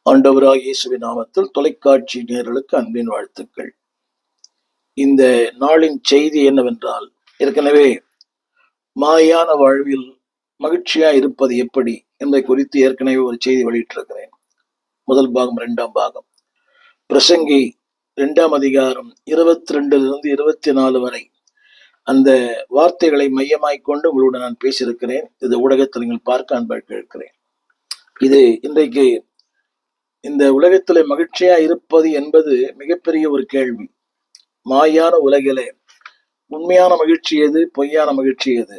ஆண்டவராகிய இயேசுவின் நாமத்தில் தொலைக்காட்சி நேயர்களுக்கு அன்பின் வாழ்த்துக்கள். இந்த நாளின் செய்தி என்னவென்றால், ஏற்கனவே மாயான வாழ்வில் மகிழ்ச்சியா இருப்பது எப்படி என்பதை குறித்து ஏற்கனவே ஒரு செய்தி வெளியிட்டிருக்கிறேன். முதல் பாகம், 2ஆம் பாகம். பிரசங்கி 2ஆம் அதிகாரம் 22 24 வரை அந்த வார்த்தைகளை மையமாய்க் கொண்டு உங்களுடன் நான் பேசியிருக்கிறேன். இந்த ஊடகத்தில் நீங்கள் பார்க்க அன்பளிக்க இருக்கிறேன். இது இன்றைக்கு இந்த உலகத்திலே மகிழ்ச்சியா இருப்பது என்பது மிகப்பெரிய ஒரு கேள்வி. மாயான உலகிலே உண்மையான மகிழ்ச்சி எது, பொய்யான மகிழ்ச்சி எது?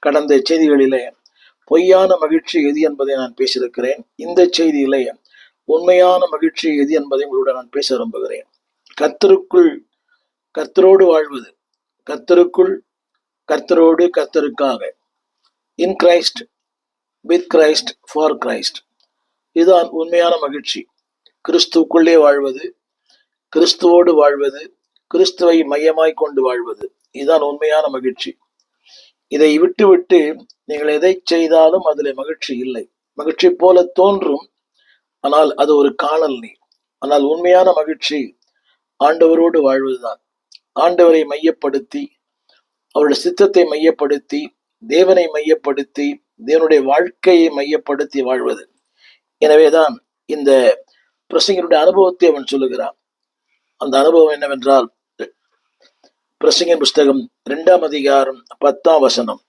கடந்த செய்திகளிலே பொய்யான மகிழ்ச்சி எது என்பதை நான் பேசியிருக்கிறேன். இந்த செய்தியிலே உண்மையான மகிழ்ச்சி எது என்பதை உங்களுடன் நான் பேச விரும்புகிறேன். கர்த்தரோடு வாழ்வது, கர்த்தருக்குள், கர்த்தரோடு, கர்த்தருக்காக, in Christ, with Christ, for Christ. இதுதான் உண்மையான மகிழ்ச்சி. கிறிஸ்துவுக்குள்ளே வாழ்வது, கிறிஸ்துவோடு வாழ்வது, கிறிஸ்துவை மையமாய் கொண்டு வாழ்வது, இதுதான் உண்மையான மகிழ்ச்சி. இதை விட்டு நீங்கள் எதை செய்தாலும் அதில் மகிழ்ச்சி இல்லை. மகிழ்ச்சி போல தோன்றும், ஆனால் அது ஒரு காணல் நீர். ஆனால் உண்மையான மகிழ்ச்சி ஆண்டவரோடு வாழ்வதுதான். ஆண்டவரை மையப்படுத்தி, அவருடைய சித்தத்தை மையப்படுத்தி, தேவனை மையப்படுத்தி, தேவனுடைய வாழ்க்கையை மையப்படுத்தி வாழ்வது. எனவேதான் இந்த பிரசங்கியனுடைய அனுபவத்தை அவன் சொல்லுகிறான். அந்த அனுபவம் என்னவென்றால், பிரசங்கின் புஸ்தகம் 2ஆம் அதிகாரம் 10ஆம் வசனம்.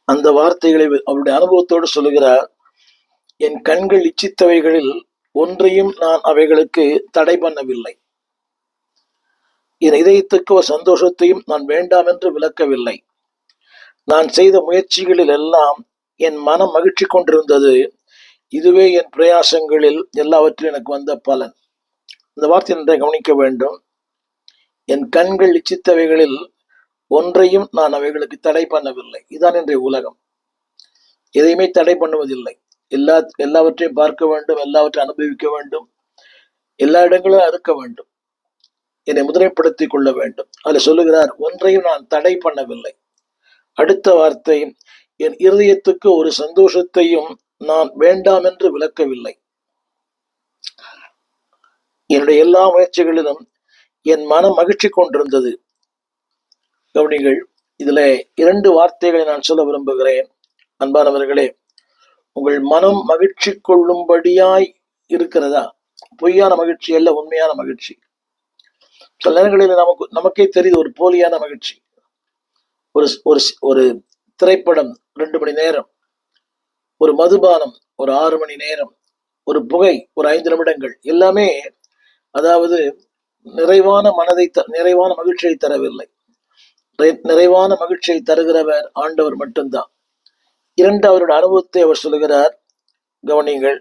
அந்த வார்த்தைகளை அவருடைய அனுபவத்தோடு சொல்லுகிறார். என் கண்கள் இச்சித்தவைகளில் ஒன்றையும் நான் அவைகளுக்கு தடை பண்ணவில்லை. என் இதயத்துக்கு ஒரு சந்தோஷத்தையும் நான் வேண்டாம் என்று விலக்கவில்லை. நான் செய்த முயற்சிகளில் எல்லாம் என் மனம் மகிழ்ச்சி கொண்டிருந்தது. இதுவே என் பிரயாசங்களில் எல்லாவற்றிலும் எனக்கு வந்த பலன். இந்த வார்த்தை நன்றை கவனிக்க வேண்டும். என் கண்கள் இச்சித்தவைகளில் ஒன்றையும் நான் அவைகளுக்கு தடை பண்ணவில்லை. இதுதான் இன்றைய உலகம். எதையுமே தடை பண்ணுவதில்லை. எல்லாவற்றையும் பார்க்க வேண்டும், எல்லாவற்றையும் அனுபவிக்க வேண்டும், எல்லா இடங்களும் இருக்க வேண்டும், என்னை முதிரைப்படுத்திக் கொள்ள வேண்டும். அதில் சொல்லுகிறார், ஒன்றையும் நான் தடை பண்ணவில்லை. அடுத்த வார்த்தை, என் இருதயத்துக்கு ஒரு சந்தோஷத்தையும் நான் வேண்டாம் என்று விலக்கவில்லை. என்னுடைய எல்லா முயற்சிகளிலும் என் மனம் மகிழ்ச்சி கொண்டிருந்தது. கவனிங்கள், இதுல 2 வார்த்தைகளை நான் சொல்ல விரும்புகிறேன். அன்பானவர்களே, உங்கள் மனம் மகிழ்ச்சி கொள்ளும்படியாய் இருக்கிறதா? பொய்யான மகிழ்ச்சி அல்ல, உண்மையான மகிழ்ச்சி. சில நேரங்களில் நமக்கே தெரியுது ஒரு போலியான மகிழ்ச்சி. ஒரு திரைப்படம் 2 மணி நேரம், ஒரு மதுபானம் ஒரு 6 மணி நேரம், ஒரு புகை ஒரு 5 நிமிடங்கள், எல்லாமே அதாவது நிறைவான மகிழ்ச்சியை தரவில்லை. நிறைவான மகிழ்ச்சியை தருகிறவர் ஆண்டவர் மட்டும்தான். 2 அவருடைய அனுபவத்தை அவர் சொல்லுகிறார். கவனிங்கள்,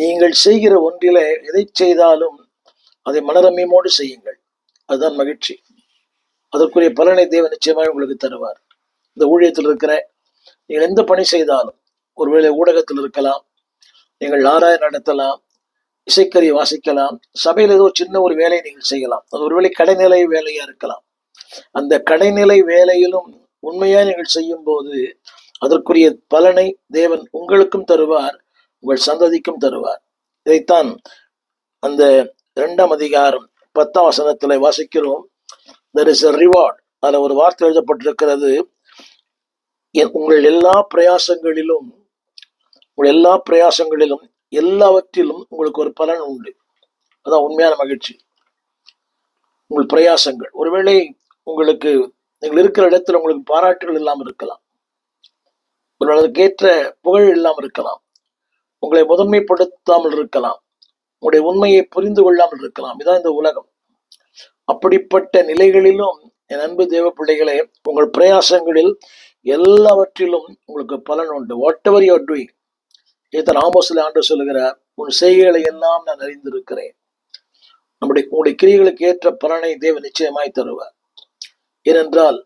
நீங்கள் செய்கிற ஒன்றிலே எதை செய்தாலும் அதை மனரம்யமோடு செய்யுங்கள். அதுதான் மகிழ்ச்சி. அதற்குரிய பலனை தேவன் நிச்சயமாக உங்களுக்கு தருவார். இந்த ஊழியத்தில் இருக்கிற நீங்கள் எந்த பணி செய்தாலும், ஒருவேளை ஊடகத்தில் இருக்கலாம், நீங்கள் ஆராய நடத்தலாம், இசைக்கருவி வாசிக்கலாம், சபையில் ஏதோ சின்ன ஒரு வேலையை நீங்கள் செய்யலாம். அது ஒருவேளை கடைநிலை வேலையா இருக்கலாம். அந்த கடைநிலை வேலையிலும் உண்மையா நீங்கள் செய்யும் போது அதற்குரிய பலனை தேவன் உங்களுக்கும் தருவார், உங்கள் சந்ததிக்கும் தருவார். இதைத்தான் அந்த 2ஆம் அதிகாரம் 10ஆம் வசனத்துல வாசிக்கிறோம். there is a reward. அதுல ஒரு வார்த்தை எழுதப்பட்டிருக்கிறது, உங்கள் எல்லா பிரயாசங்களிலும் எல்லாவற்றிலும் உங்களுக்கு ஒரு பலன் உண்டு. அதான் உண்மையான மகிழ்ச்சி. உங்கள் பிரயாசங்கள், ஒருவேளை உங்களுக்கு நீங்கள் இருக்கிற இடத்துல உங்களுக்கு பாராட்டுகள் இல்லாமல் இருக்கலாம், அதற்கேற்ற புகழ் இல்லாமல் இருக்கலாம், உங்களை முதன்மைப்படுத்தாமல் இருக்கலாம், உங்களுடைய உண்மையை புரிந்து கொள்ளாமல் இருக்கலாம். இதான் இந்த உலகம். அப்படிப்பட்ட நிலைகளிலும் என் அன்பு தேவ பிள்ளைகளே, உங்கள் பிரயாசங்களில் எல்லாவற்றிலும் உங்களுக்கு பலன் உண்டு. What ever you are doing. இதைத்தான் ஆமோஸ்ல ஆண்டவர் சொல்லுகிறார், உன் செய்கைகளை எல்லாம் நான் அறிந்திருக்கிறேன். உங்களுடைய கிரியைகளுக்கு ஏற்ற பலனை தேவன் நிச்சயமாய் தருவார். ஏனென்றால்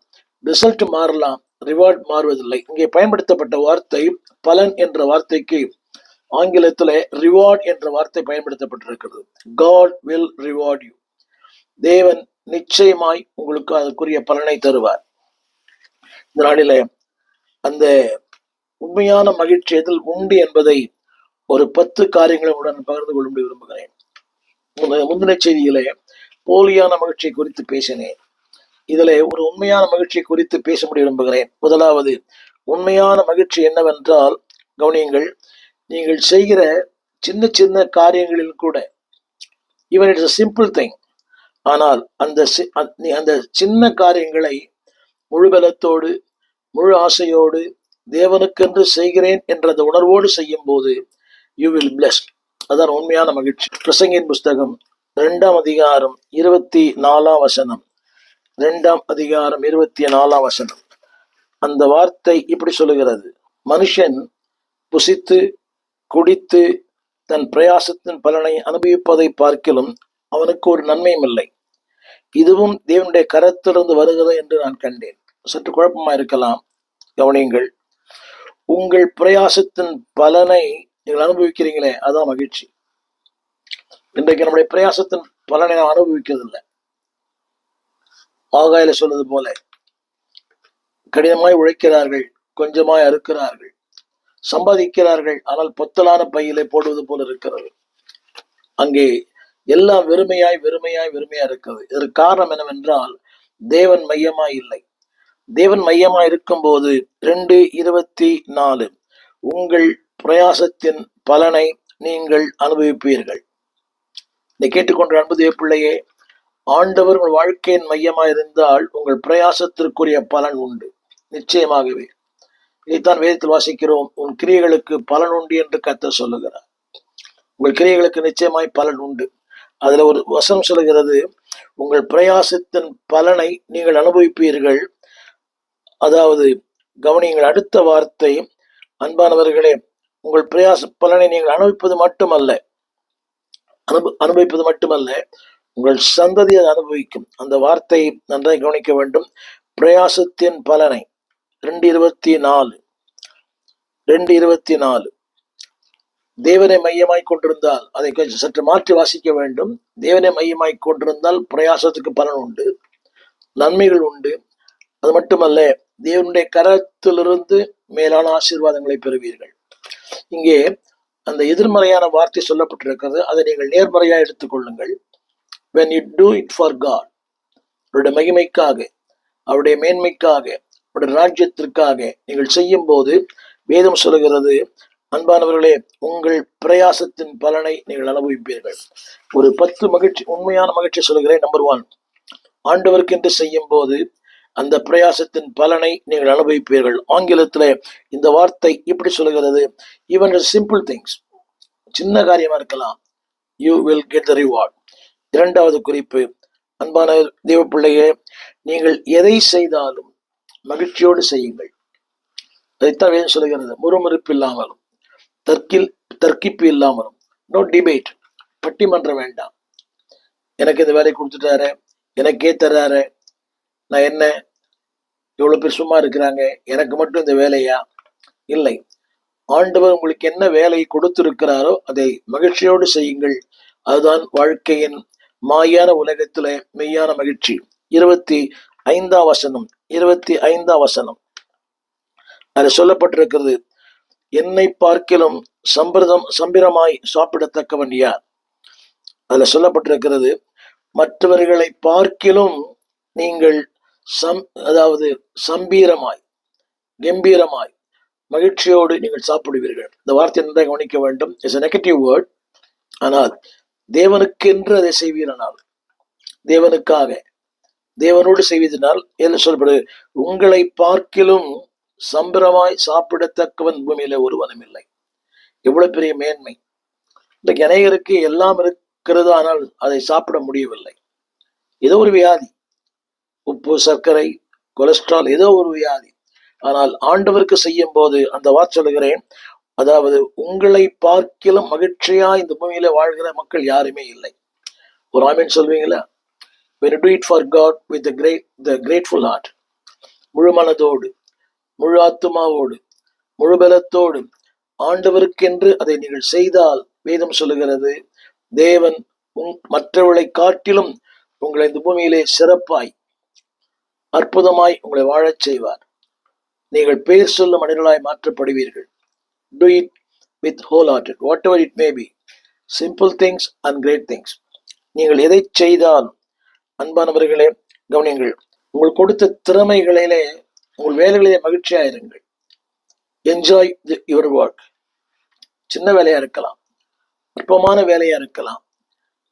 ரிசல்ட் மாறலாம், ரிவார்ட் மாறுவதில்லை. இங்கே பயன்படுத்தப்பட்ட வார்த்தை பலன் என்ற வார்த்தைக்கு ஆங்கிலத்தில் ரிவார்ட் என்ற வார்த்தை பயன்படுத்தப்பட்டிருக்கிறது. God will reward you. தேவன் நிச்சயமாய் உங்களுக்கு அதற்குரிய பலனை தருவார். இந்த நாளிலே அந்த உண்மையான மகிழ்ச்சி எதில் உண்டு என்பதை ஒரு 10 காரியங்களை உடன் பகிர்ந்து கொள்ளும்படி விரும்புகிறேன். முந்தின செய்தியிலே போலியான மகிழ்ச்சியை குறித்து பேசினேன். இதில் ஒரு உண்மையான மகிழ்ச்சியை குறித்து பேச விரும்புகிறேன். முதலாவது உண்மையான மகிழ்ச்சி என்னவென்றால், கவனியுங்கள், நீங்கள் செய்கிற சின்ன சின்ன காரியங்களில் கூட, even it's a simple thing, ஆனால் அந்த சின்ன காரியங்களை முழு பலத்தோடு முழு ஆசையோடு தேவனுக்கென்று செய்கிறேன் என்ற அந்த உணர்வோடு செய்யும் போது யூ வில் பிளெஸ்ட். அதான் உண்மையான மகிழ்ச்சி. பிரசங்கின் புஸ்தகம் 2ஆம் அதிகாரம் 24ஆம் வசனம். 2ஆம் அதிகாரம் 24ஆம் வசனம். அந்த வார்த்தை இப்படி சொல்லுகிறது: மனுஷன் புசித்து குடித்து தன் பிரயாசத்தின் பலனை அனுபவிப்பதை பார்க்கிலும் அவனுக்கு ஒரு நன்மையும் இல்லை, இதுவும் தேவனுடைய கரத்திலிருந்து வருகிறது என்று நான் கண்டேன். சற்று குழப்பமா இருக்கலாம். கவனியுங்கள், உங்கள் பிரயாசத்தின் பலனை நீங்கள் அனுபவிக்கிறீங்களே, அதான் மகிழ்ச்சி. இன்றைக்கு நம்முடைய பிரயாசத்தின் பலனை நாம் அனுபவிக்கிறதில்லை. ஆகாயில சொல்வது போல கடினமாய் உழைக்கிறார்கள், கொஞ்சமாய் அறுக்கிறார்கள், சம்பாதிக்கிறார்கள், ஆனால் பொத்தலான பையிலே போடுவது போல இருக்கிறது. அங்கே எல்லாம் வெறுமையாய் இருக்கிறது. இதற்கு காரணம் என்னவென்றால், தேவன் மையமாய் இல்லை. தேவன் மையமாய் இருக்கும் போது 2:24 உங்கள் பிரயாசத்தின் பலனை நீங்கள் அனுபவிப்பீர்கள். இதை கேட்டுக்கொண்ட அன்பு தேவ பிள்ளையே, ஆண்டவர் உங்கள் வாழ்க்கையின் மையமாய் இருந்தால் உங்கள் பிரயாசத்திற்குரிய பலன் உண்டு, நிச்சயமாகவே. இதைத்தான் வேதத்தில் வாசிக்கிறோம், உன் கிரியைகளுக்கு பலன் உண்டு என்று கர்த்தர் சொல்லுகிறார். உங்கள் கிரியைகளுக்கு நிச்சயமாய் பலன் உண்டு. அதுல ஒரு வசனம் சொல்லுகிறது, உங்கள் பிரயாசத்தின் பலனை நீங்கள் அனுபவிப்பீர்கள். அதாவது கவனியுங்கள், அடுத்த வார்த்தை, அன்பானவர்களே, உங்கள் பிரயாச பலனை நீங்கள் அனுபவிப்பது மட்டுமல்ல, உங்கள் சந்ததி அதை அனுபவிக்கும். அந்த வார்த்தை நன்றாக கவனிக்க வேண்டும். பிரயாசத்தின் பலனை 2:24 தேவனை மையமாய் கொண்டிருந்தால், அதை கொஞ்சம் சற்று மாற்றி வாசிக்க வேண்டும். தேவனை மையமாய் கொண்டிருந்தால் பிரயாசத்துக்கு பலன் உண்டு, நன்மைகள் உண்டு. அது மட்டுமல்ல, தேவனுடைய கரத்திலிருந்து மேலான ஆசீர்வாதங்களை பெறுவீர்கள். இங்கே அந்த எதிர்மறையான வார்த்தை சொல்லப்பட்டிருக்கிறது, அதை நீங்கள் நேர்மறையா எடுத்துக்கொள்ளுங்கள். when you do it for God, அவருடைய மகிமைக்காக, அவருடைய மேன்மைக்காக, அவருடைய ராஜ்யத்திற்காக நீங்கள் செய்யும் போது வேதம் சொல்லுகிறது, அன்பானவர்களே, உங்கள் பிரயாசத்தின் பலனை நீங்கள் அனுபவிப்பீர்கள். ஒரு 10 மகிழ்ச்சி, உண்மையான மகிழ்ச்சி சொல்லுகிறேன். நம்பர் 1, ஆண்டவருக்கு என்று செய்யும் போது அந்த பிரயாசத்தின் பலனை நீங்கள் அனுபவிப்பீர்கள். ஆங்கிலத்தில் இந்த வார்த்தை இப்படி சொல்லுகிறது, ஈவன் சிம்பிள் திங்ஸ், சின்ன காரியமா இருக்கலாம், you will get the reward. 2வது குறிப்பு, அன்பான தேவ பிள்ளையே, நீங்கள் எதை செய்தாலும் மகிழ்ச்சியோடு செய்யுங்கள். அதைத்தான் வேதம் சொல்லுகிறது, முறுமுறுப்பு இல்லாமலும் தர்க்கிப்பு இல்லாமலும். நோ டிபேட், பட்டிமன்றம் வேண்டாம். எனக்கு இந்த வேலையை கொடுத்துட்டாரு, எனக்கே தர்றாரு, நான் என்ன எவ்வளவு பேர் சும்மா இருக்கிறாங்க, எனக்கு மட்டும் இந்த வேலையா? இல்லை, ஆண்டவர் உங்களுக்கு என்ன வேலையை கொடுத்திருக்கிறாரோ அதை மகிழ்ச்சியோடு செய்யுங்கள். அதுதான் வாழ்க்கையின் மாயான உலகத்துல மெய்யான மகிழ்ச்சி. 25ஆம் வசனம் அது சொல்லப்பட்டிருக்கிறது, என்னை பார்க்கிலும் சம்பிரமாய் சாப்பிடத்தக்கவன் யார்? அதுல சொல்லப்பட்டிருக்கிறது, மற்றவர்களை பார்க்கிலும் நீங்கள் சம்பீரமாய் கம்பீரமாய் மகிழ்ச்சியோடு நீங்கள் சாப்பிடுவீர்கள். இந்த வார்த்தை நன்றாக கவனிக்க வேண்டும். It's a negative word. ஆனால் தேவனுக்கென்று அதை செய்வீரனால், தேவனுக்காக, தேவனோடு செய்வதனால் என்ன சொல்லப்படுது, உங்களை பார்க்கிலும் சம்பிரமாய் சாப்பிடத்தக்கவன் பூமியில ஒருவனும் இல்லை. எவ்வளவு பெரிய மேன்மை! இன்றைக்கு அநேகருக்கு எல்லாம் இருக்கிறது, ஆனால் அதை சாப்பிட முடியவில்லை. ஏதோ ஒரு வியாதி, உப்பு, சர்க்கரை, கொலஸ்ட்ரால், ஏதோ ஒரு வியாதி. ஆனால் ஆண்டவருக்கு செய்யும் போது அந்த வார்த்தை சொல்லுகிறேன், அதாவது உங்களை பார்க்கிலும் மகிழ்ச்சியா இந்த பூமியில வாழ்கிற மக்கள் யாருமே இல்லை. ஒரு ஆமீன் சொல்வீங்களா? when you do it for God with the grateful heart, முழு மனதோடு, முழு ஆத்துமாவோடு, முழு பலத்தோடு ஆண்டவருக்கென்று அதை நீங்கள் செய்தால், வேதம் சொல்லுகிறது, தேவன் மற்றவர்களை காட்டிலும் உங்களை இந்த பூமியிலே சிறப்பாய் அற்புதமாய் உங்களை வாழச் செய்வார். நீங்கள் பேர் சொல்லும் மனிதர்களாய் மாற்றப்படுவீர்கள். Do it with wholehearted, whatever it may be, simple things and great things. நீங்கள் எதை செய்தாலும் அன்பானவர்களே கவனியுங்கள், உங்கள் கொடுத்த திறமைகளிலே உங்கள் வேலைகளிலே மகிழ்ச்சியாயிருங்கள். Enjoy your work. சின்ன வேலையா இருக்கலாம், அற்பமான வேலையா இருக்கலாம்,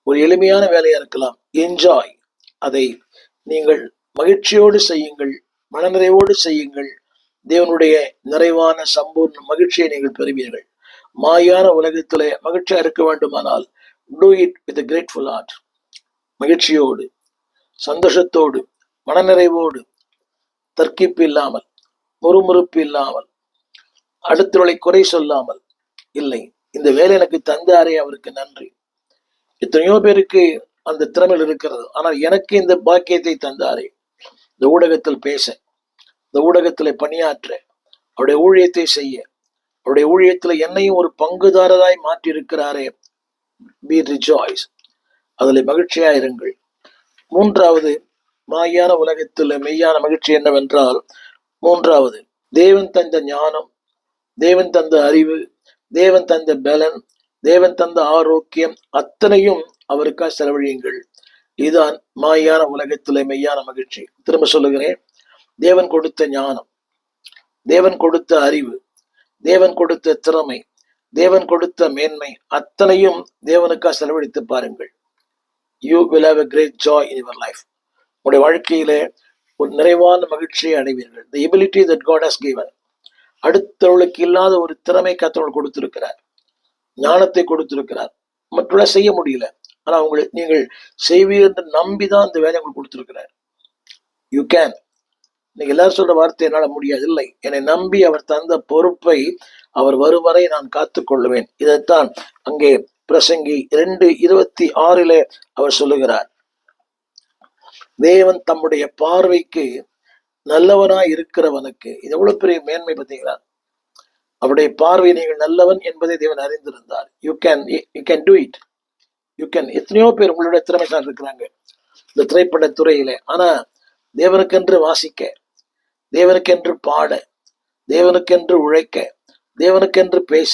ஒரு எளிமையான வேலையா இருக்கலாம். என்ஜாய், அதை நீங்கள் மகிழ்ச்சியோடு செய்யுங்கள், மனநிறைவோடு செய்யுங்கள். தேவனுடைய நிறைவான சம்பூர்ண மகிழ்ச்சியை நீங்கள் பெறுவீர்கள். மாயான உலகத்திலே மகிழ்ச்சியா இருக்க வேண்டுமானால் do it with grateful heart. மகிழ்ச்சியோடு, சந்தோஷத்தோடு, மனநிறைவோடு, தர்க்கிப்பு இல்லாமல், முறுமுறுப்பு இல்லாமல், அடுத்தவர்களை குறை சொல்லாமல். இல்லை, இந்த வேலை எனக்கு தந்தாரே, அவருக்கு நன்றி. எத்தனையோ பேருக்கு அந்த திறமையில் இருக்கிறது, ஆனால் எனக்கு இந்த பாக்கியத்தை தந்தாரே, இந்த ஊடகத்தில் பேச, இந்த ஊடகத்தில் பணியாற்ற, அவருடைய ஊழியத்தை செய்ய, அவருடைய ஊழியத்தில் என்னையும் ஒரு பங்குதாரராய் மாற்றி இருக்கிறாரே, பி ரிஜாய்ஸ், அதில் மகிழ்ச்சியா இருங்கள். மூன்றாவது, மாயான உலகத்தில் மெய்யான மகிழ்ச்சி என்னவென்றால், மூன்றாவது, தேவன் தந்த ஞானம், தேவன் தந்த அறிவு, தேவன் தந்த பலன், தேவன் தந்த ஆரோக்கியம் அத்தனையும் அவருக்காக செலவழியுங்கள். இதுதான் மாயான உலகத்திலே மெய்யான மகிழ்ச்சி. திரும்ப சொல்லுகிறேன், தேவன் கொடுத்த ஞானம், தேவன் கொடுத்த அறிவு, தேவன் கொடுத்த திறமை, தேவன் கொடுத்த மேன்மை அத்தனையும் தேவனுக்காக செலவழித்து பாருங்கள். You will have a great joy in your life. உங்களுடைய வாழ்க்கையிலே ஒரு நிறைவான மகிழ்ச்சியை அடைவீர்கள். The ability that God has given. அடுத்தவர்களுக்கு இல்லாத ஒரு திறமை கர்த்தர் கொடுத்திருக்கிறார், ஞானத்தை கொடுத்திருக்கிறார். மற்றவர்கள செய்ய முடியல, ஆனா உங்களுக்கு நீங்கள் செய்வீர்கள் என்று நம்பிதான் இந்த வேலையை உங்களுக்கு கொடுத்திருக்கிறார். You can. நீங்க எல்லாரும் சொல்ற வார்த்தை என்னால முடியாது, இல்லை, என்னை நம்பி அவர் தந்த பொறுப்பை அவர் வரும் வரை நான் காத்துக் கொள்ளுவேன். இதைத்தான் அங்கே பிரசங்கி 2:26 அவர் சொல்லுகிறார். தேவன் தம்முடைய பார்வைக்கு நல்லவனாய் இருக்கிறவனுக்கு, இது எவ்வளவு பெரிய மேன்மை பார்த்தீங்களா? அவருடைய பார்வை நீங்கள் நல்லவன் என்பதை தேவன் அறிந்திருந்தார். You can do it. You can. எத்தனையோ பேர் உங்களுடைய திறமைசார் இருக்கிறாங்க இந்த திரைப்பட துறையிலே, ஆனா தேவனுக்கென்று வாசிக்க, தேவனுக்கென்று பாட, தேவனுக்கென்று உழைக்க, தேவனுக்கென்று பேச,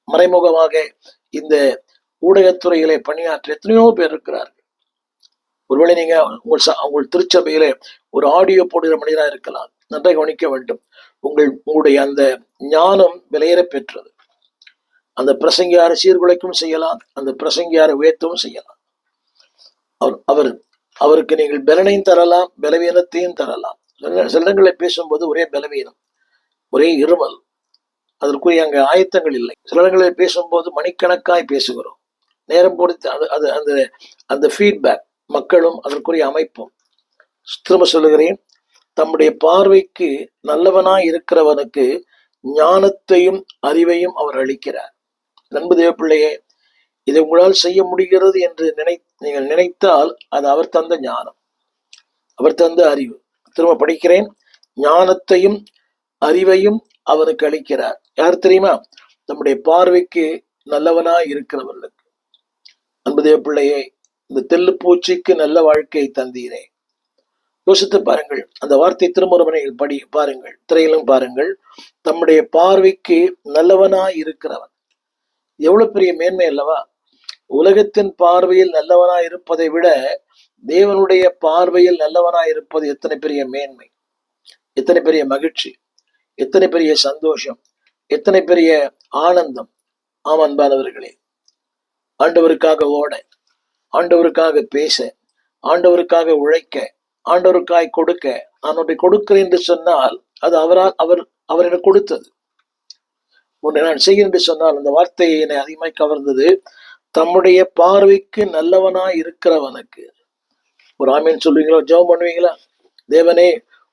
மறைமுகமாக இந்த ஊடகத்துறையிலே பணியாற்ற எத்தனையோ பேர் இருக்கிறார்கள். ஒருவேளை நீங்க உங்கள் திருச்சபையிலே ஒரு ஆடியோ போடுகிற மனிதராக இருக்கலாம். நன்றாக கவனிக்க வேண்டும். உங்களுடைய அந்த ஞானம் விலையேற பெற்றது. அந்த பிரசங்கியாரை சீர்குலைக்கும் செய்யலாம், அந்த பிரசங்கியாரை உயர்த்தவும் செய்யலாம். அவருக்கு நீங்கள் பலனையும் தரலாம், பலவீனத்தையும் தரலாம். சில இடங்களை பேசும்போது ஒரே பலவீனம், ஒரே இருமல், அதற்குரிய அங்கே ஆயத்தங்கள் இல்லை. சில இடங்களில் பேசும்போது மணிக்கணக்காய் பேசுகிறோம், நேரம் பொறுத்து அது அந்த அந்த ஃபீட்பேக், மக்களும் அதற்குரிய அமைப்பும். திரும்ப சொல்லுகிறேன், தம்முடைய பார்வைக்கு நல்லவனாய் இருக்கிறவனுக்கு ஞானத்தையும் அறிவையும் அவர் அளிக்கிறார். நண்பு தேவ பிள்ளையே, இதை உங்களால் செய்ய முடிகிறது என்று நீங்கள் நினைத்தால் அது அவர் தந்த ஞானம், அவர் தந்த அறிவு. திரும்ப படிக்கிறேன், ஞானத்தையும் அறிவையும் அவனுக்கு அளிக்கிறார். யார் தெரியுமா? நம்முடைய பார்வைக்கு நல்லவனாய் இருக்கிறவர்களுக்கு. அன்பு தேவ பிள்ளையே, இந்த தெல்லு பூச்சிக்கு நல்ல வாழ்க்கையை தந்தீரே. யோசித்து பாருங்கள், அந்த வார்த்தை திரும்ப படி பாருங்கள், திரையிலும் பாருங்கள். தம்முடைய பார்வைக்கு நல்லவனாய் இருக்கிறவன், எவ்வளவு பெரிய மேன்மை அல்லவா? உலகத்தின் பார்வையில் நல்லவனாய் இருப்பதை விட தேவனுடைய பார்வையில் நல்லவனாய் இருப்பது எத்தனை பெரிய மேன்மை, எத்தனை பெரிய மகிழ்ச்சி, எத்தனை பெரிய சந்தோஷம், எத்தனை பெரிய ஆனந்தம். ஆம் அன்பானவர்களே, ஆண்டவருக்காக ஓட, ஆண்டவருக்காக பேச, ஆண்டவருக்காக உழைக்க, ஆண்டவருக்காய் கொடுக்க, நான் ஒன்றை கொடுக்கிறேன் என்று சொன்னால் அது அவர் எனக்கு கொடுத்தது. ஒன்றை நான் செய்கிறேன் என்று சொன்னால் அந்த வார்த்தையை என்னை அதிகமாய் கவர்ந்தது. தம்முடைய பார்வைக்கு நல்லவனாய் இருக்கிறவனுக்கு. ஒரு ஆமீன் சொல்லுவீங்களா? ஜெபம் பண்ணுவீங்களா? தேவனே,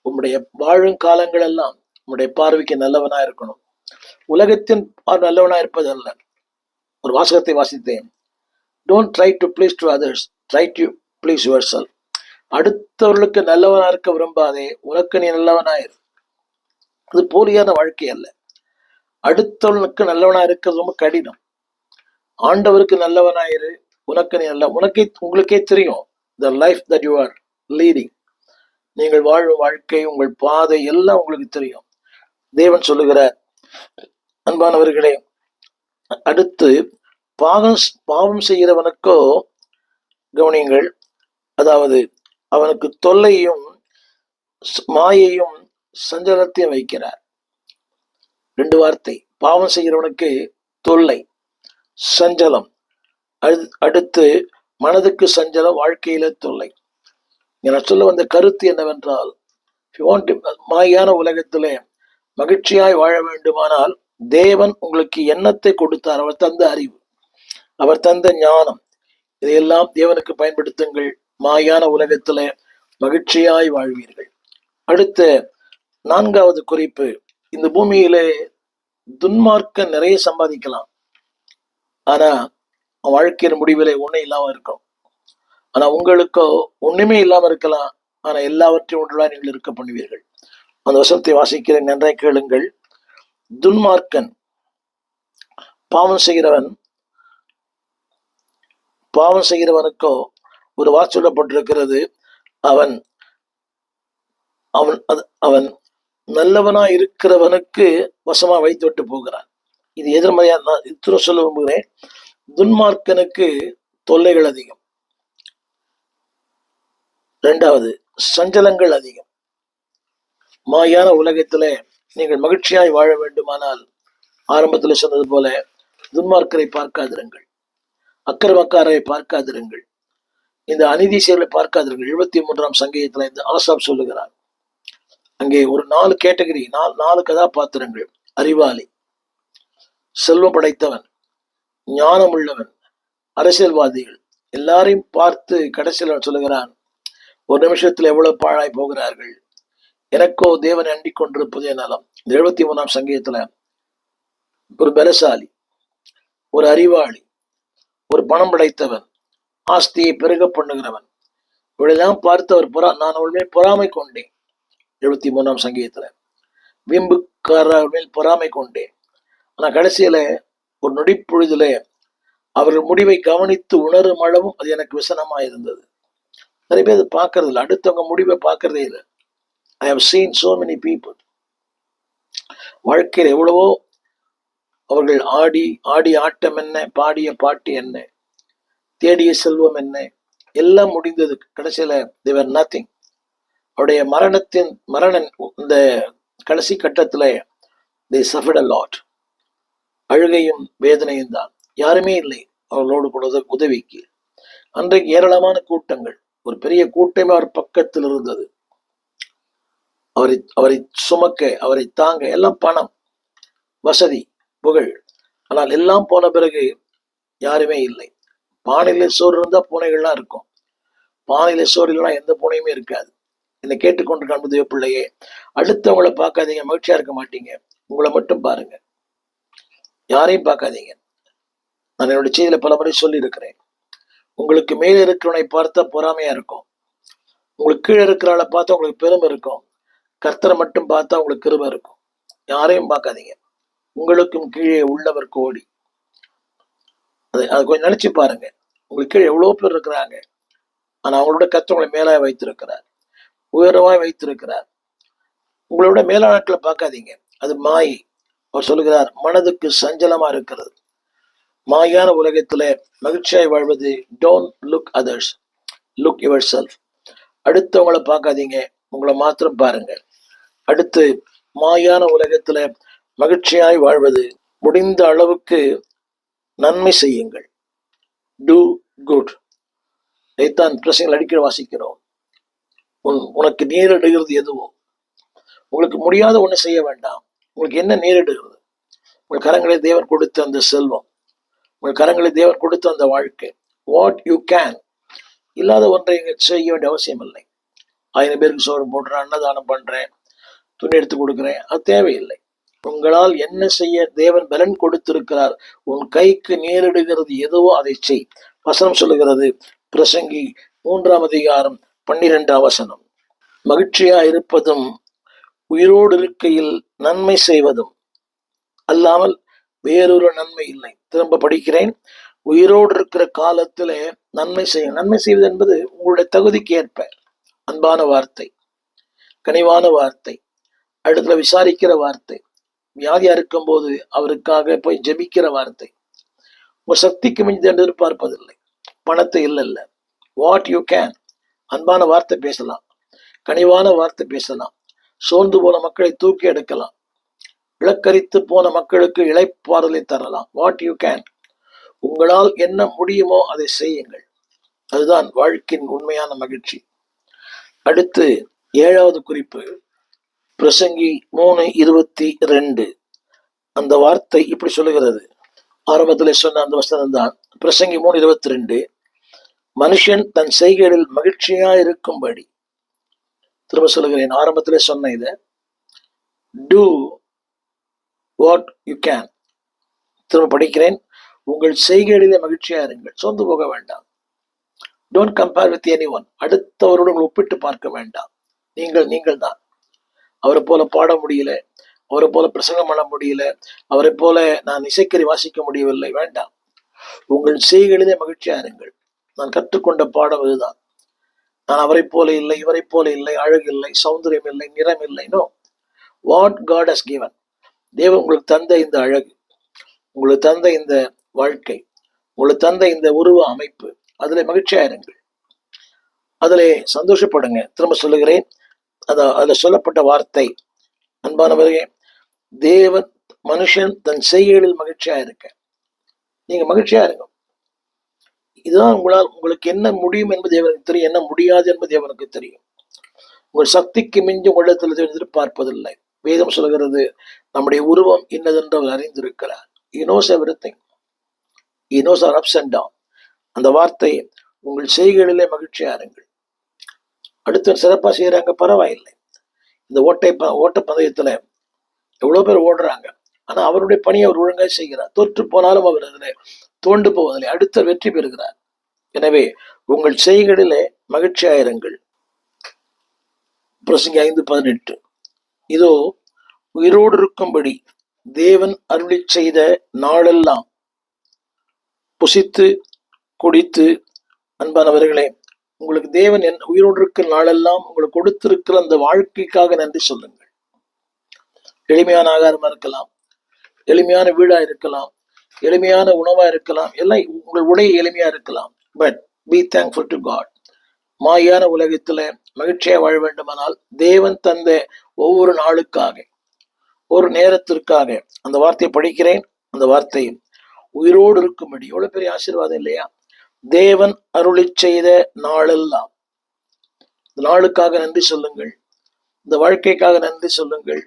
உம்முடைய வாழும் காலங்கள் எல்லாம் உம்முடைய பார்வைக்கு நல்லவனா இருக்கணும். உலகத்தின் நல்லவனா இருப்பது அல்ல. ஒரு வாசகத்தை வாசித்தேன். Don't try to please to others, try to please yourself. அடுத்தவர்களுக்கு நல்லவனா இருக்க விரும்பாதே, உனக்கு நீ நல்லவனாயிரு. அது போலியான வாழ்க்கை அல்ல. அடுத்தவர்களுக்கு நல்லவனா இருக்கிறது ரொம்ப கடினம். ஆண்டவருக்கு நல்லவனாயிரு, உனக்கு நீ உங்களுக்கே தெரியும் the life that you are leading. நீங்கள் வாழும் வாழ்க்கை, உங்கள் பாதை எல்லாம் உங்களுக்கு தெரியும். தேவன் சொல்லுகிறார், அன்பானவர்களே, அடுத்து பாவம் செய்கிறவனுக்கோ கவனியங்கள், அதாவது அவனுக்கு தொல்லையும் மாயையும் சஞ்சலத்தையும் வைக்கிறார். 2 வார்த்தை. பாவம் செய்கிறவனுக்கு தொல்லை, சஞ்சலம். அடுத்து மனதுக்கு சஞ்சலம், வாழ்க்கையில தொல்லை. நான் சொல்ல வந்த கருத்து என்னவென்றால், மாயான உலகத்திலே மகிழ்ச்சியாய் வாழ வேண்டுமானால் தேவன் உங்களுக்கு எண்ணத்தை கொடுத்தார். அவர் தந்த அறிவு, அவர் தந்த ஞானம், இதையெல்லாம் தேவனுக்கு பயன்படுத்துங்கள். மாயான உலகத்திலே மகிழ்ச்சியாய் வாழ்வீர்கள். அடுத்த 4வது குறிப்பு, இந்த பூமியிலே துன்மார்க்க நிறைய சம்பாதிக்கலாம், ஆனா வாழ்க்கையின் முடிவிலே ஒன்றும் இல்லாம இருக்கும். ஆனா உங்களுக்கோ ஒண்ணுமே இல்லாம இருக்கலாம், ஆனா எல்லாவற்றையும் ஒன்றுதான் நீங்கள் இருக்க பண்ணுவீர்கள். அந்த வசனத்தை வாசிக்கிறேன், நன்றாய் கேளுங்கள். துன்மார்க்கன், பாவம் செய்கிறவனுக்கோ ஒரு வார்த்தை சொல்லப்பட்டிருக்கிறது, அவன் அவன் அவன் நல்லவனா இருக்கிறவனுக்கு வசமா வைத்து விட்டு போகிறான். இது எதிர்மறையா நான் இத்தனை சொல்ல விரும்புகிறேன். துன்மார்க்கனுக்கு தொல்லைகள் அதிகம். 2வது சஞ்சலங்கள் அதிகம். மாயான உலகத்துல நீங்கள் மகிழ்ச்சியாய் வாழ வேண்டுமானால் ஆரம்பத்தில் சொன்னது போல துன்மார்க்கரை பார்க்காதிருங்கள், அக்கிரமக்காரரை பார்க்காதிருங்கள், இந்த அநீதி செயலை பார்க்காதிருங்கள். 73ஆம் சங்கீதத்துல இந்த ஆசாப் சொல்லுகிறார். அங்கே ஒரு 4 கேட்டகரி, 4 கதாபாத்திரங்கள். அறிவாளி, செல்வம் படைத்தவன், ஞானம் உள்ளவன், அரசியல்வாதிகள். எல்லாரையும் பார்த்து கடைசியில் சொல்லுகிறான், ஒரு நிமிஷத்துல எவ்வளவு பாழாய் போகிறார்கள், எனக்கோ தேவனை அண்டிக் கொண்டிருப்பதே நலம். 73ஆம் சங்கீதத்துல ஒரு பலசாலி, ஒரு அறிவாளி, ஒரு பணம் படைத்தவன், ஆஸ்தியை பெருக பண்ணுகிறவன், இவளெல்லாம் பார்த்து அவர் நான் அவள் மேல் பொறாமை கொண்டேன். 73ஆம் சங்கீதத்துல வீம்புக்காரர் மேல் பொறாமை கொண்டேன். ஆனா கடைசியில ஒரு நொடிப்பொழுதுல அவர்கள் முடிவை கவனித்து உணரும் அளவும் அது எனக்கு விசனமா இருந்தது. நிறைய பேர் பார்க்கறது இல்லை, அடுத்தவங்க முடிவை பார்க்கறதே இல்லை. I have seen so many people. வாழ்க்கையில் எவ்வளவோ அவர்கள் ஆடி ஆட்டம் என்ன, பாடிய பாட்டு என்ன, தேடிய செல்வம் என்ன, எல்லாம் முடிந்தது. கடைசியில they were nothing. அவருடைய மரண இந்த கடைசி கட்டத்துல they suffered a lot. அழுகையும் வேதனையும் தான். யாருமே இல்லை அவர்களோடு கூட உதவிக்கு. அன்றைக்கு ஏராளமான கூட்டங்கள், ஒரு பெரிய கூட்டமே அவர் பக்கத்தில் இருந்தது. அவரை சுமக்க, அவரை தாங்க, எல்லாம் பணம், வசதி, புகழ். ஆனால் எல்லாம் போன பிறகு யாருமே இல்லை. பானையில சோறு இருந்தா பூனைகள்லாம் இருக்கும், பானையில சோறு இல்லைன்னா எந்த பூனையுமே இருக்காது. என்னை கேட்டுக்கொண்டு காண்பது பிள்ளையே, அடுத்தவங்களை பார்க்காதீங்க, மகிழ்ச்சியா இருக்க மாட்டீங்க. உங்களை மட்டும் பாருங்க, யாரையும் பார்க்காதீங்க. நான் என்னோட செய்தியில பல முறை சொல்லி இருக்கிறேன். உங்களுக்கு மேலே இருக்கிறவனை பார்த்தா பொறாமையா இருக்கும், உங்களுக்கு கீழே இருக்கிறவளை பார்த்தா உங்களுக்கு பெருமை இருக்கும். கர்த்தரை மட்டும் பார்த்தா உங்களுக்கு கிருபை இருக்கும். யாரையும் பார்க்காதீங்க, உங்களுக்கும் கீழே உள்ளவர் கோடி. அது கொஞ்சம் நினைச்சு பாருங்க. உங்களுக்கு கீழே எவ்வளவு பேர் இருக்கிறாங்க, ஆனா அவங்களோட கர்த்தர் உங்களை மேலாக வைத்திருக்கிறார், உயரவாய் வைத்திருக்கிறார். உங்களோட மேலாட்களை பார்க்காதீங்க, அது மாயை. அவர் சொல்லுகிறார், மனதுக்கு சஞ்சலமா இருக்கிறது. மாயான உலகத்துல மகிழ்ச்சியாய் வாழ்வது, don't look others, look your self. அடுத்தவங்களை பார்க்காதீங்க, உங்களை மாத்திரம் பாருங்க. அடுத்து மாயான உலகத்துல மகிழ்ச்சியாய் வாழ்வது, முடிந்த அளவுக்கு நன்மை செய்யுங்கள். Do good. இதைத்தான் பிரசங்கள் அடிக்கடி வாசிக்கிறோம். உனக்கு நேரிடுகிறது எதுவோ, உங்களுக்கு முடியாத ஒண்ணு செய்ய வேண்டாம். உங்களுக்கு என்ன நேரிடுகிறது? உங்கள் கரங்களை தேவன் கொடுத்த அந்த செல்வம், உங்கள் கரங்களை தேவன் கொடுத்த அந்த வாழ்க்கை, வாட் யூ கேன். இல்லாத ஒன்றை செய்ய வேண்டிய அவசியம் இல்லை. 1000 பேருக்கு சோறு போடுறேன், அன்னதானம் பண்றேன், துணி எடுத்து கொடுக்குறேன், அது தேவையில்லை. உங்களால் என்ன செய்ய தேவன் பலன் கொடுத்திருக்கிறார். உன் கைக்கு நேரிடுகிறது எதுவோ அதை செய். வசனம் சொல்லுகிறது, பிரசங்கி 3ஆம் அதிகாரம் 12ஆம் வசனம், மகிழ்ச்சியா இருப்பதும் உயிரோடு இருக்கையில் நன்மை செய்வதும் அல்லாமல் வேறொரு நன்மை இல்லை. திரும்ப படிக்கிறேன், உயிரோடு இருக்கிற காலத்திலே நன்மை செய்யும். நன்மை செய்வது என்பது உங்களுடைய தகுதிக்கு ஏற்ப அன்பான வார்த்தை, கனிவான வார்த்தை, அடுத்துல விசாரிக்கிற வார்த்தை, வியாதியா இருக்கும் போது அவருக்காக போய் ஜெபிக்கிற வார்த்தை, உங்க சக்திக்கு மிஞ்சி எதிர்பார்ப்பதில்லை. பணத்தை இல்ல, வாட் யூ கேன். அன்பான வார்த்தை பேசலாம், கனிவான வார்த்தை பேசலாம், சோர்ந்து போன மக்களை தூக்கி எடுக்கலாம், இலக்கரித்து போன மக்களுக்கு இளைப்பாறுதலை தரலாம். What you can. உங்களால் என்ன முடியுமோ அதை செய்யுங்கள். அதுதான் வாழ்க்கையின் உண்மையான மகிழ்ச்சி. அடுத்து 7வது குறிப்பு, பிரசங்கி 3:22. அந்த வார்த்தை இப்படி சொல்லுகிறது. ஆரம்பத்தில் சொன்ன அந்த வசனம் தான் பிரசங்கி 3:22. மனுஷன் தன் செய்கைகளில் மகிழ்ச்சியா இருக்கும்படி. திரும்ப சொல்லுகிறேன், ஆரம்பத்தில் சொன்ன இதை, டூ வாட் யூ கேன். திரும்ப படிக்கிறேன், உங்கள் செய்கைகளிலே மகிழ்ச்சியா இருங்கள், சோர்ந்து போக வேண்டாம். Don't compare with any one. அடுத்தவரோடு உங்களை ஒப்பிட்டு பார்க்க வேண்டாம். நீங்கள் தான். அவரை போல பாட முடியல, அவரை போல பிரசங்கம் பண்ண முடியல, அவரை போல நான் இசைக்கறி வாசிக்க முடியவில்லை, வேண்டாம். உங்கள் செய்கைகளிலே மகிழ்ச்சியா இருங்கள். நான் கற்றுக்கொண்ட பாடம் இதுதான். நான் அவரை போல இல்லை, இவரை போல இல்லை, அழகு இல்லை, சௌந்தரியம் இல்லை, நிறம் இல்லை. No, what God has given. தேவன் உங்களுக்கு தந்த இந்த அழகு, உங்களுக்கு தந்த இந்த வாழ்க்கை, உங்களுக்கு தந்த இந்த உருவ அமைப்பு, அதுல மகிழ்ச்சியா இருங்கள், அதிலே சந்தோஷப்படுங்க. திரும்ப சொல்லுகிறேன், அதுல சொல்லப்பட்ட வார்த்தை, அன்பானவர்களே, தேவன் மனுஷன் தன் செய்கைகளில் மகிழ்ச்சியா இருக்க. நீங்க மகிழ்ச்சியா இருங்க. இதுதான் உங்களுக்கு என்ன முடியும் என்பது தேவனுக்கு தெரியும், என்ன முடியாது என்பது தேவனுக்கு தெரியும். உங்கள் சக்திக்கு மிஞ்சி உள்ளத்தில் எதிர்பார்ப்பதில்லை. வேதம் சொல்கிறது, நம்முடைய உருவம் இன்னதென்று அவர் அறிந்திருக்கிறார். He knows everything. He knows our ups and downs. அந்த வார்த்தை, உங்கள் செய்கைகளிலே மகிழ்ச்சியா இருங்கள். அடுத்த சிறப்பா செய்யறாங்க, பரவாயில்லை. இந்த ஓட்ட பந்தயத்துல எவ்வளவு பேர் ஓடுறாங்க, ஆனா அவருடைய பணியை அவர் ஒழுங்காக செய்கிறார். தோற்று போனாலும் அவர் அதில் தோண்டு போவதில்லை, அடுத்த வெற்றி பெறுகிறார். எனவே உங்கள் செய்கைகளிலே மகிழ்ச்சியா இருங்கள். பிரசங்கி 5:18. இதோ உயிரோடு இருக்கும்படி தேவன் அருளி செய்த நாளெல்லாம் புசித்து குடித்து. அன்பானவர்களே, உங்களுக்கு தேவன் உயிரோடு இருக்கிற நாளெல்லாம் உங்களுக்கு கொடுத்திருக்கிற அந்த வாழ்க்கைக்காக நன்றி சொல்லுங்கள். எளிமையான ஆகாரமா இருக்கலாம், எளிமையான வீடா இருக்கலாம், எளிமையான உணவா இருக்கலாம், எல்லாம் உங்கள் உடை எளிமையா இருக்கலாம். But be thankful to God. மாயான உலகத்துல மகிழ்ச்சியா வாழ வேண்டுமானால் தேவன் தந்த ஒவ்வொரு நாளுக்காக, ஒரு நேரத்திற்காக, அந்த வார்த்தையை படிக்கிறேன். அந்த வார்த்தை உயிரோடு இருக்கும்படி, எவ்வளவு பெரிய ஆசீர்வாதம் இல்லையா? தேவன் அருளி செய்த நாளெல்லாம். இந்த நாளுக்காக நன்றி சொல்லுங்கள், இந்த வாழ்க்கைக்காக நன்றி சொல்லுங்கள்,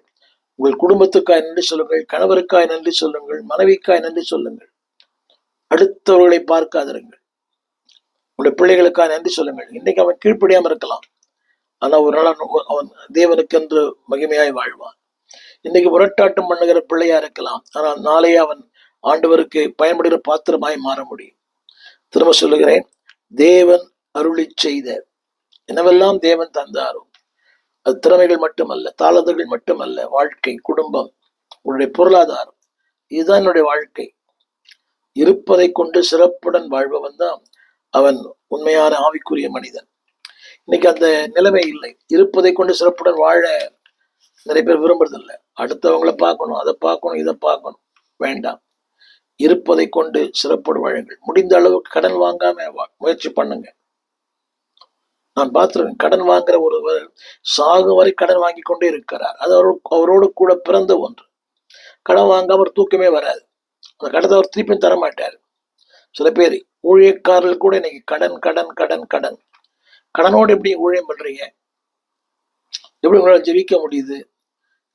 உங்கள் குடும்பத்துக்காய் நன்றி சொல்லுங்கள், கணவருக்காய் நன்றி சொல்லுங்கள், மனைவிக்காய் நன்றி சொல்லுங்கள். அடுத்தவர்களை பார்க்காதிருங்கள், உங்களுடைய பிள்ளைகளுக்காக நன்றி சொல்லுங்கள். இன்னைக்கு அவன் கீழ்ப்படியாம இருக்கலாம், ஆனா ஒரு நாள் அவன் தேவனுக்கென்று மகிமையாய் வாழ்வான். இன்னைக்கு முரட்டாட்டம் பண்ணுகிற பிள்ளையா இருக்கலாம், ஆனால் நாளையே அவன் ஆண்டவருக்கு பயன்படுகிற பாத்திரமாய் மாற முடியும். திரும்ப சொல்லுகிறேன், தேவன் அருளி செய்த என்னவெல்லாம் தேவன் தந்தாரோ, அது திறமைகள் மட்டுமல்ல, தாளந்துகள் மட்டுமல்ல, வாழ்க்கை, குடும்பம், உன்னுடைய பொருளாதாரம், இதுதான் என்னுடைய வாழ்க்கை. இருப்பதை கொண்டு சிறப்புடன் வாழ்பவன் தான் அவன் உண்மையான ஆவிக்குரிய மனிதன். இன்னைக்கு அந்த நிலைமை இல்லை. இருப்பதை கொண்டு சிறப்புடன் வாழ நிறைய பேர் விரும்புறதில்லை. அடுத்தவங்களை பார்க்கணும், அதை பார்க்கணும், இதை பார்க்கணும், வேண்டாம். இருப்பதை கொண்டு சிறப்போடு வாழுங்கள். முடிந்த அளவுக்கு கடன் வாங்காம முயற்சி பண்ணுங்க. நான் பார்த்துருக்கேன், கடன் வாங்குற ஒருவர் சாகும் வரை கடன் வாங்கி கொண்டே இருக்கிறார். அது அவரோடு கூட பிறந்த ஒன்று. கடன் வாங்காம ஒரு தூக்கமே வராது. அந்த கடத்தை அவர் திருப்பி தர மாட்டார். சில பேர் ஊழியக்காரர்கள் கூட இன்னைக்கு கடன் கடன் கடன் கடன். கடனோடு எப்படி ஊழியம் பண்றீங்க? எப்படி உங்களால் ஜெயிக்க முடியுது?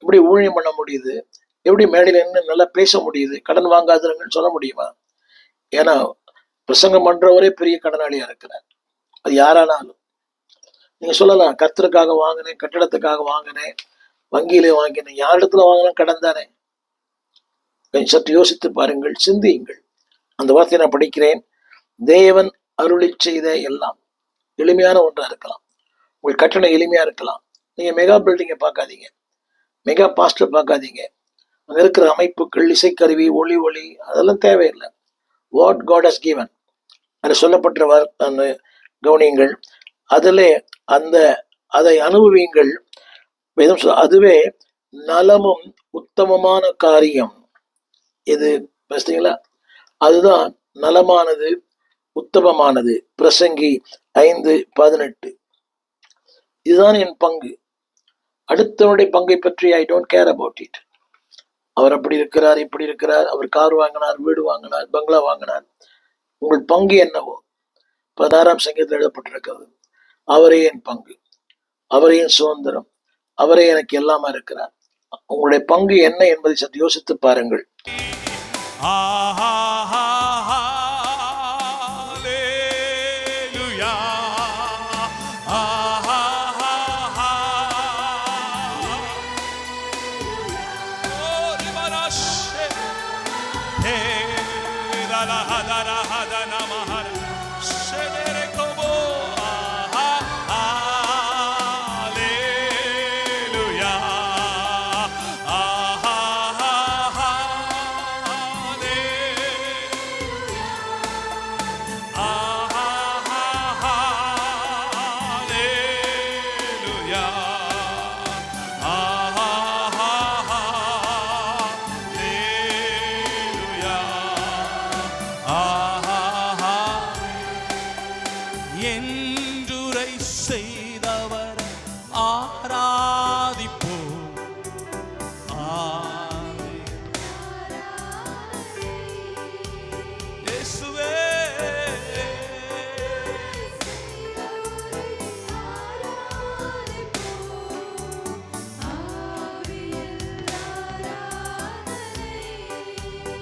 எப்படி ஊழியம் பண்ண முடியுது? எப்படி மேடையில் என்ன நல்லா பேச முடியுது? கடன் வாங்காதவங்கன்னு சொல்ல முடியுமா? ஏன்னா பிரசங்கம் பண்றவரே பெரிய கடனாளியா இருக்கிறார். அது யாரானாலும் நீங்க சொல்லலாம், கர்த்தருக்காக வாங்கினேன், கட்டிடத்துக்காக வாங்கினேன், வங்கியிலே வாங்கினேன். யாரிடத்துல வாங்கினா கடன் தானே? சற்று யோசித்து பாருங்கள், சிந்தியுங்கள். அந்த வார்த்தையை நான் படிக்கிறேன். தேவன் அருளி செய்த எல்லாம் எளிமையான ஒன்றா இருக்கலாம். உங்கள் கட்டணம் எளிமையா இருக்கலாம். நீங்க மெகா பில்டிங்கை பார்க்காதீங்க, மெகா பாஸ்டர் பார்க்காதீங்க. அங்க இருக்கிற அமைப்புகள், இசைக்கருவி, ஒளி அதெல்லாம் தேவையில்லை. வாட் காட் ஹஸ் கிவன், அதில் சொல்லப்பட்ட கவனியுங்கள். அதிலே அதை அனுபவியுங்கள். அதுவே நலமும் உத்தமமான காரியம். இது பேசுறீங்களா? அதுதான் நலமானது, உத்தமமானது. பிரசங்கி 5:18. இதுதான் என் பங்கு. அடுத்தவனுடைய பங்கை பற்றி I don't care about it. அவர் அப்படி இருக்கிறார், இப்படி இருக்கிறார், அவர் கார் வாங்கினார், வீடு வாங்கினார், பங்களா வாங்கினார். உங்கள் பங்கு என்னவோ 16ஆம் சங்கீதத்தில் எழுதப்பட்டிருக்கிறது. அவரே என் பங்கு, அவரே என் சுதந்திரம், அவரே எனக்கு எல்லாமா இருக்கிறார். உங்களுடைய பங்கு என்ன என்பதை சற்று யோசித்து பாருங்கள். என்றுரை செய்தவர் ஆராதிப்போ. இயேசுவே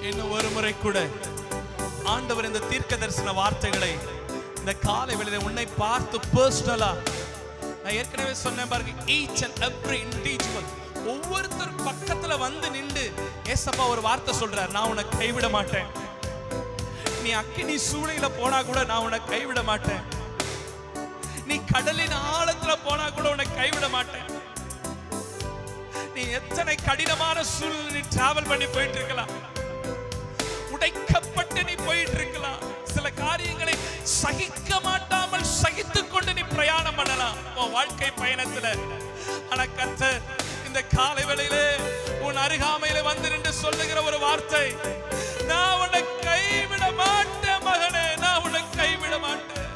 இன்னும் ஒரு முறை கூட ஆண்டவர் இந்த தீர்க்க தரிசன வார்த்தைகளை இந்த காலை வேளையிலே உன்னை பார்த்து பர்சனலா, நான் ஏற்கனவே சொன்னேன் பாருங்க, ஈச் அண்ட் எவ்ரி இண்டிவிஜுவல் ஒவ்வொருத்தர் பக்கத்துல வந்து நின்று ஏசப்பா ஒரு வார்த்தை சொல்றார், நான் உன்னை கைவிட மாட்டேன். நீ அக்கினி சூளையில போனா கூட நான் உன்னை கைவிட மாட்டேன். நீ கடலின் ஆழத்துல போனா கூட உன்னை கைவிட மாட்டேன். நீ எத்தனை கடினமான சூழ்நிலை நீ டிராவல் பண்ணி போயிட்டு இருக்கலாம், உடைக்கப்பட்டு நீ போயிட்டு இருக்கலாம், சில காரியங்களை சகிக்க மாட்டாமல் சகித்துக் கொண்டு நீ பிரயாணம் பண்ணலாம் உன் வாழ்க்கை பயணத்துல. ஆனா கர்த்தர் இந்த காலை வேளையிலே உன் அருகாமையில வந்து நின்று சொல்லுகிற ஒரு வார்த்தை, நான் உன்னை கைவிட மாட்டேன் மகனே, நான் உன்னை கைவிட மாட்டேன்.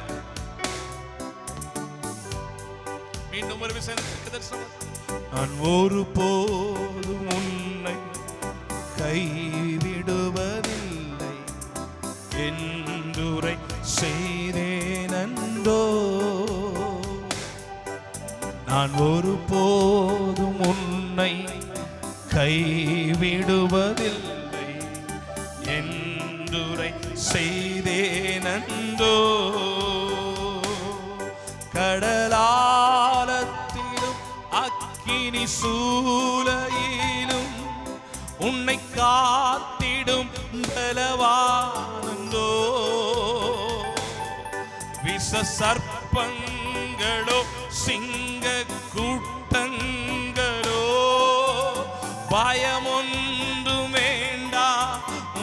மீண்டும் ஒரு விஷயம், நான் ஒரு போதும் உன்னை கைவிடுவதில்லை என்றுரை செய்தேனோ. நான் ஒரு போதும் உன்னை கைவிடுவதில்லை என்றுரை செய்தேனோ. கடலாலத்திலும் அக்கினி சூளையிலும் உன்னை காத்திடும் பலவானோ. விஷ சர்ப்பங்களோ சிங்க கூட்டங்களோ பயமொன்று வேண்டா,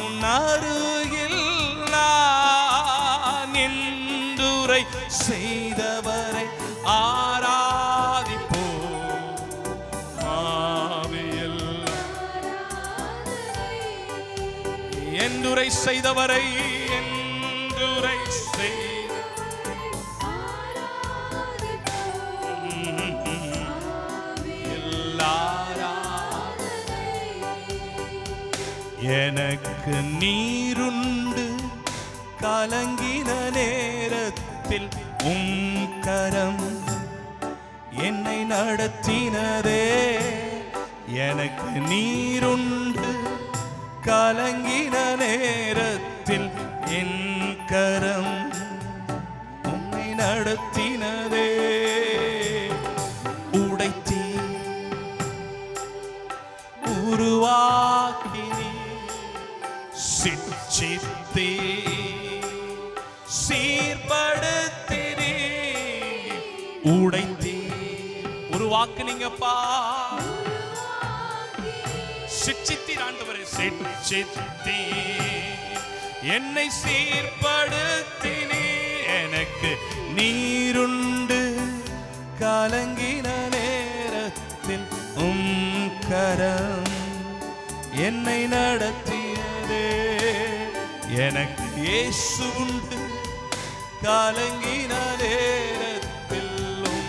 உன் அருகில் நான் என்றுரை செய்தவரை ஆராதிப்போ. என்றுரை செய்தவரை என்றுரை செய்த எனக்கு நீருண்டு கலங்கின நேரத்தில் உம் கரம் என்னை நடத்தினதே. எனக்கு நீருண்டு கலங்கின நேரத்தில் என் கரம் உம்மை நடத்தினதே. உடைத்தீ உருவாக்கினீ சிற்றித்தீ சீர்படுத்தினீ. உடைத்தீ உருவாக்குனீங்கப்பா, சிற்றித்தீர் ஆண்டவரே, சிற்றித்தீ என்னை சீர்படுத்தினீ. எனக்கு நீருண்டு கலங்கின நேரத்தில் உம் கரம் என்னை நடத்தியதே. எனக்கு இயேசு உண்டு கலங்கின நேரத்திலும்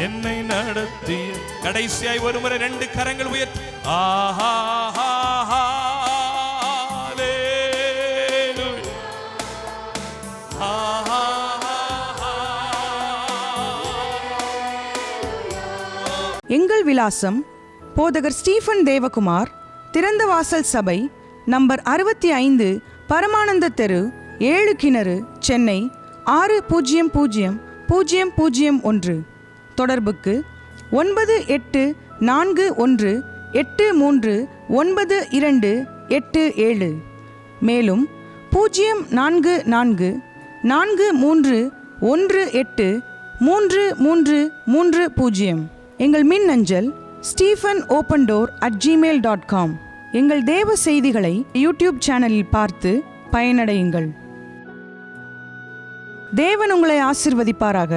என்னை நடத்திய. கடைசியாய் ஒரு முறை 2 கரங்கள் உயர்த்தி ஆஹா எங்கள் விலாசம் போதகர் ஸ்டீஃபன் தேவகுமார், திறந்த வாசல் சபை, நம்பர் 65, பரமானந்த தெரு, 7 கிணறு, சென்னை 600001. தொடர்புக்கு 9841839287. மேலும் 04443183330. எங்கள் மின்னஞ்சல் stephenopendor@gmail.com. எங்கள் தேவ செய்திகளை யூடியூப் சேனலில் பார்த்து பயனடையுங்கள். தேவன் உங்களை ஆசீர்வதிப்பாராக.